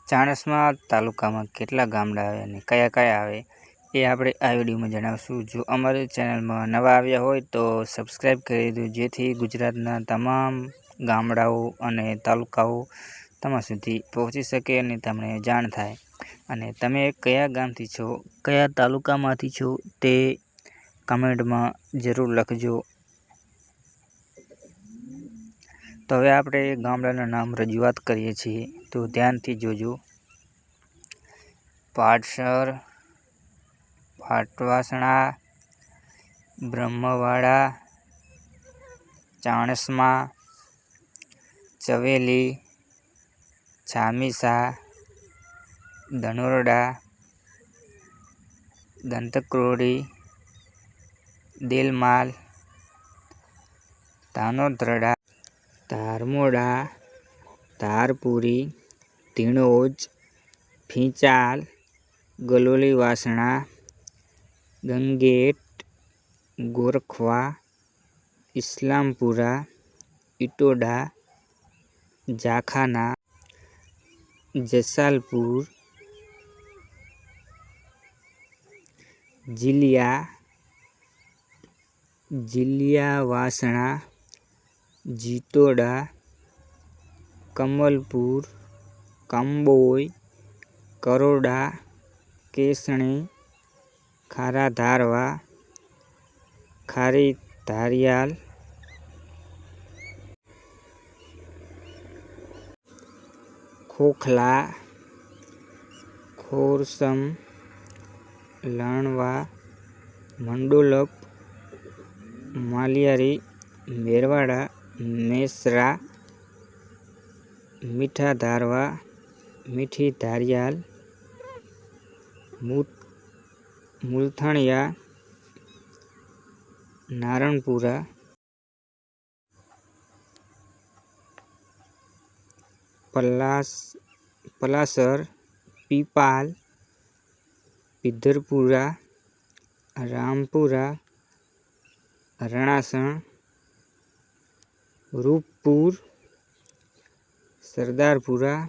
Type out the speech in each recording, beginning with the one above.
ચાણસ્મા તાલુકામાં કેટલા ગામડા આવે અને કયા કયા આવે એ આપણે આ વિડીયોમાં જણાવશું। જો અમારી ચેનલમાં નવા આવ્યા હોય તો સબસ્ક્રાઈબ કરી દો, જેથી ગુજરાતના તમામ ગામડાઓ અને તાલુકાઓ તમારા સુધી પહોંચી શકે અને તમને જાણ થાય। અને તમે કયા ગામથી છો, કયા તાલુકામાંથી છો તે કમેન્ટમાં જરૂર લખજો। તો હવે આપણે ગામડાના નામ રજૂઆત કરીએ છીએ, તો ધ્યાનથી જોજો। પાટસર, પાટવાસણા, બ્રહ્મવાડા, ચાણસ્મા, ચવેલી, છામીસા, ધનોરડા, દંતક્રોડી, દેલમાલ, ધાનોત્રડા, ધારમોડા, ધારપુરી, ધીણોજ, ફીંચાલ, ગલોલીવાસણા, ગંગેટ, ગોરખવા, ઇસ્લામપુરા, ઇટોડા, જાખાના, જસાલપુર, જીલિયાવાસણા, જીતોડા, કમલપુર, કંબોઈ, કરોડા, કેસણી, ખારાધારવા, ખારી ધારિયાલ, ખોખલા, ખોરસમ, લણવા, મંડોલપ, માલિયારી, મેરવાડા, મેસરા, મીઠા ધારવા, મીઠી ધારિયાલ, મુલથાણિયા, નારણપુરા, પલાસર, પીપાલ, પિધરપુરા, રામપુરા, રણાસણ, રૂપપુર, સરદારપુરા,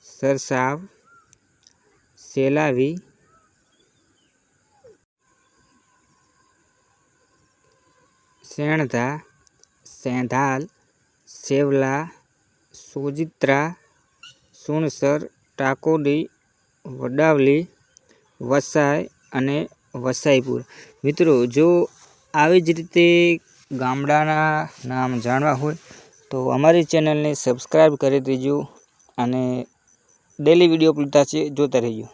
સરસાવ, સેલાવી, સેણધા, સેંધાલ, સેવલા, સોજિત્રા, સુણસર, ટાકોડી, વડાવલી, વસાઈ અને વસાઈપુર। મિત્રો, જો આવી જ રીતે ગામડાના નામ જાણવા હોય તો અમારી ચેનલને સબસ્ક્રાઈબ કરી દેજો અને ડેલી વિડીયો અપલોડ થશે, જોતા રહેજો।